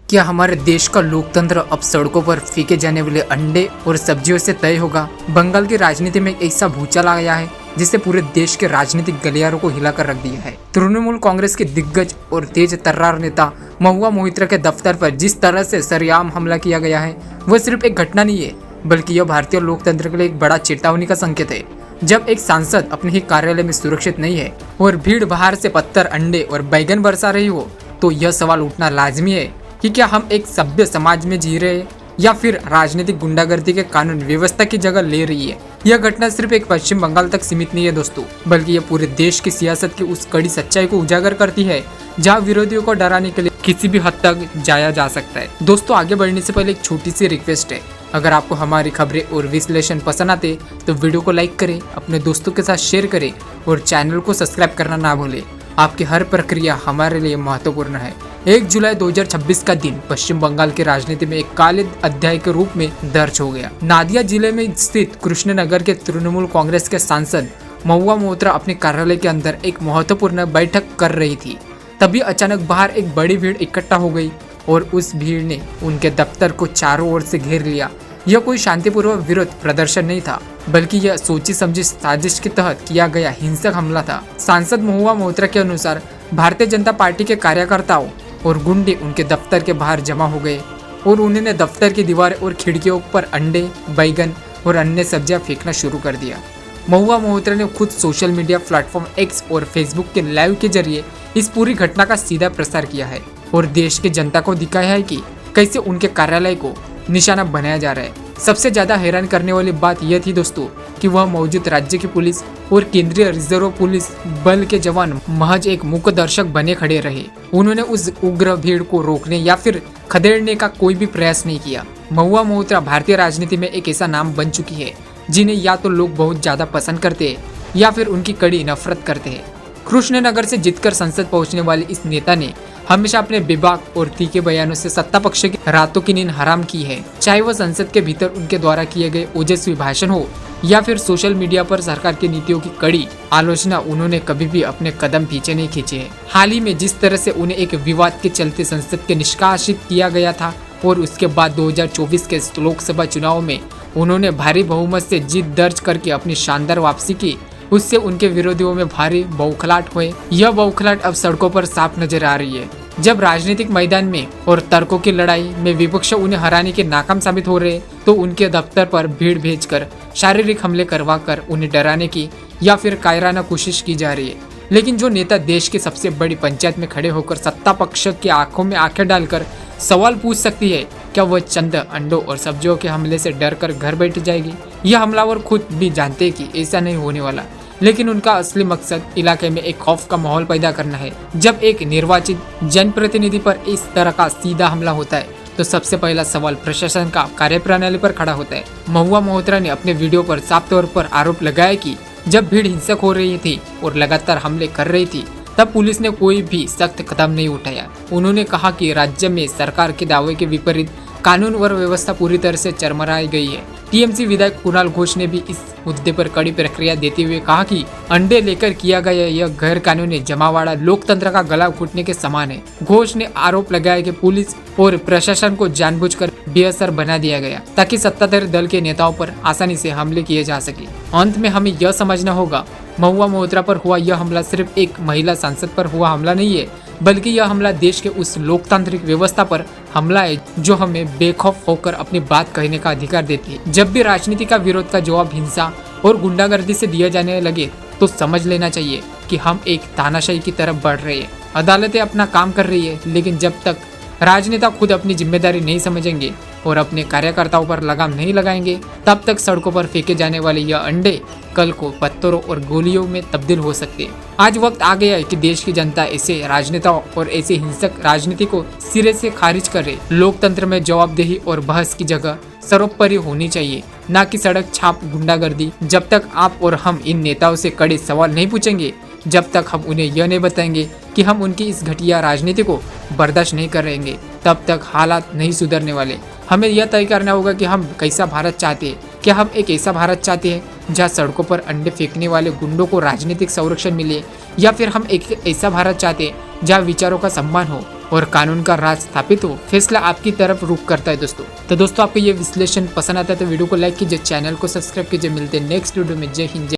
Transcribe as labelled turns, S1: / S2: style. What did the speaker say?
S1: क्या हमारे देश का लोकतंत्र अब सड़कों पर फेंके जाने वाले अंडे और सब्जियों से तय होगा? बंगाल की राजनीति में एक ऐसा भूचाल आया है जिससे पूरे देश के राजनीतिक गलियारों को हिलाकर रख दिया है। तृणमूल कांग्रेस के दिग्गज और तेज तर्रार नेता महुआ मोहित्रा के दफ्तर पर जिस तरह से सरेआम हमला किया गया है, वह सिर्फ एक घटना नहीं है, बल्कि यह भारतीय लोकतंत्र के लिए एक बड़ा चेतावनी का संकेत है। जब एक सांसद अपने ही कार्यालय में सुरक्षित नहीं है और भीड़ बाहर से पत्थर, अंडे और बैगन बरसा रही हो, तो यह सवाल उठना लाजमी है कि क्या हम एक सभ्य समाज में जी रहे हैं या फिर राजनीतिक गुंडागर्दी के कानून व्यवस्था की जगह ले रही है। यह घटना सिर्फ एक पश्चिम बंगाल तक सीमित नहीं है दोस्तों, बल्कि यह पूरे देश की सियासत की उस कड़ी सच्चाई को उजागर करती है जहां विरोधियों को डराने के लिए किसी भी हद तक जाया जा सकता है। दोस्तों, आगे बढ़ने से पहले एक छोटी सी रिक्वेस्ट है, अगर आपको हमारी खबरें और विश्लेषण पसंद आते तो वीडियो को लाइक करें, अपने दोस्तों के साथ शेयर करें और चैनल को सब्सक्राइब करना ना भूलें। आपकी हर प्रक्रिया हमारे लिए महत्वपूर्ण है। 1 जुलाई 2026 का दिन पश्चिम बंगाल की राजनीति में एक काले अध्याय के रूप में दर्ज हो गया। नादिया जिले में स्थित कृष्णनगर के तृणमूल कांग्रेस के सांसद महुआ मोहित्रा अपने कार्यालय के अंदर एक महत्वपूर्ण बैठक कर रही थी। तभी अचानक बाहर एक बड़ी भीड़ इकट्ठा हो गई और उस भीड़ ने उनके दफ्तर को चारों ओर से घेर लिया। यह कोई शांतिपूर्वक विरोध प्रदर्शन नहीं था, बल्कि यह सोची समझी साजिश के तहत किया गया हिंसक हमला था। सांसद महुआ मोहित्रा के अनुसार भारतीय जनता पार्टी के कार्यकर्ताओं और गुंडे उनके दफ्तर के बाहर जमा हो गए और उन्होंने दफ्तर की दीवारें और खिड़कियों पर अंडे, बैगन और अन्य सब्जियां फेंकना शुरू कर दिया। महुआ मोहित्रा ने खुद सोशल मीडिया प्लेटफॉर्म एक्स और फेसबुक के लाइव के जरिए इस पूरी घटना का सीधा प्रसार किया है और देश की जनता को दिखाया है कि कैसे उनके कार्यालय को निशाना बनाया जा रहा है। सबसे ज्यादा हैरान करने वाली बात यह थी दोस्तों कि वह मौजूद राज्य की पुलिस और केंद्रीय रिजर्व पुलिस बल के जवान महज एक मूक दर्शक बने खड़े रहे। उन्होंने उस उग्र भीड़ को रोकने या फिर खदेड़ने का कोई भी प्रयास नहीं किया। महुआ मोहित्रा भारतीय राजनीति में एक ऐसा नाम बन चुकी है जिन्हें या तो लोग बहुत ज्यादा पसंद करते हैं या फिर उनकी कड़ी नफरत करते हैं। कृष्णनगर से जीतकर संसद पहुंचने वाले इस नेता ने हमेशा अपने बेबाक और तीखे बयानों से सत्ता पक्ष की रातों की नींद हराम की है। चाहे वह संसद के भीतर उनके द्वारा किए गए ओजस्वी भाषण हो या फिर सोशल मीडिया पर सरकार की नीतियों की कड़ी आलोचना, उन्होंने कभी भी अपने कदम पीछे नहीं खींचे हैं। हाल ही में जिस तरह से उन्हें एक विवाद के चलते संसद के निष्कासित किया गया था और उसके बाद 2024 के लोकसभा चुनाव में उन्होंने भारी बहुमत से जीत दर्ज करके अपनी शानदार वापसी की, उससे उनके विरोधियों में भारी बौखलाहट हुए। यह बौखलाहट अब सड़कों पर साफ नजर आ रही है। जब राजनीतिक मैदान में और तर्कों की लड़ाई में विपक्ष उन्हें हराने के नाकाम साबित हो रहे, तो उनके दफ्तर पर भीड़ भेजकर शारीरिक हमले करवाकर उन्हें डराने की या फिर कायराना कोशिश की जा रही है। लेकिन जो नेता देश की सबसे बड़ी पंचायत में खड़े होकर सत्ता पक्ष की आंखों में आंखें डालकर सवाल पूछ सकती है, क्या वह चंद अंडों और सब्जियों के हमले से डरकर घर बैठ जाएगी? यह हमलावर खुद भी जानते हैं कि ऐसा नहीं होने वाला, लेकिन उनका असली मकसद इलाके में एक खौफ का माहौल पैदा करना है। जब एक निर्वाचित जनप्रतिनिधि पर इस तरह का सीधा हमला होता है तो सबसे पहला सवाल प्रशासन का कार्यप्रणाली पर खड़ा होता है। महुआ मोहित्रा ने अपने वीडियो पर साफ तौर पर आरोप लगाया कि जब भीड़ हिंसक हो रही थी और लगातार हमले कर रही थी, तब पुलिस ने कोई भी सख्त कदम नहीं उठाया। उन्होंने कहा कि राज्य में सरकार के दावे के विपरीत कानून और व्यवस्था पूरी तरह से चरमराई गई है। टीएमसी विधायक कुणाल घोष ने भी इस मुद्दे पर कड़ी प्रतिक्रिया देते हुए कहा कि अंडे लेकर किया गया यह गैर कानूनी जमावड़ा लोकतंत्र का गला घोटने के समान है। घोष ने आरोप लगाया कि पुलिस और प्रशासन को जानबूझकर बेअसर बना दिया गया ताकि सत्ताधारी दल के नेताओं पर आसानी से हमले किए जा सके। अंत में हमें यह समझना होगा, महुआ मोहित्रा पर हुआ यह हमला सिर्फ एक महिला सांसद पर हुआ हमला नहीं है, बल्कि यह हमला देश के उस लोकतांत्रिक व्यवस्था पर हमला है जो हमें बेखौफ होकर अपनी बात कहने का अधिकार देती है। जब भी राजनीति का विरोध का जवाब हिंसा और गुंडागर्दी से दिया जाने लगे तो समझ लेना चाहिए कि हम एक तानाशाही की तरफ बढ़ रहे हैं। अदालतें अपना काम कर रही है, लेकिन जब तक राजनेता खुद अपनी जिम्मेदारी नहीं समझेंगे और अपने कार्यकर्ताओं पर लगाम नहीं लगाएंगे, तब तक सड़कों पर फेंके जाने वाले यह अंडे कल को पत्थरों और गोलियों में तब्दील हो सकते हैं। आज वक्त आ गया है कि देश की जनता ऐसे राजनेताओं और ऐसे हिंसक राजनीति को सिरे से खारिज करे। लोकतंत्र में जवाबदेही और बहस की जगह सर्वोपरि होनी चाहिए, न कि सड़क छाप गुंडागर्दी। जब तक आप और हम इन नेताओं से कड़े सवाल नहीं पूछेंगे, जब तक हम उन्हें यह नहीं बताएंगे कि हम उनकी इस घटिया राजनीति को बर्दाश्त नहीं करेंगे, तब तक हालात नहीं सुधरने वाले। हमें यह तय करना होगा कि हम कैसा भारत चाहते हैं। क्या हम एक ऐसा भारत चाहते हैं जहां सड़कों पर अंडे फेंकने वाले गुंडों को राजनीतिक संरक्षण मिले, या फिर हम एक ऐसा भारत चाहते हैं जहां विचारों का सम्मान हो और कानून का राज स्थापित हो, फैसला आपकी तरफ रुख करता है दोस्तों। तो दोस्तों आपको ये विश्लेषण पसंद आता है तो वीडियो को लाइक कीजिए, चैनल को सब्सक्राइब कीजिए। मिलते हैं नेक्स्ट वीडियो में। जय हिंद।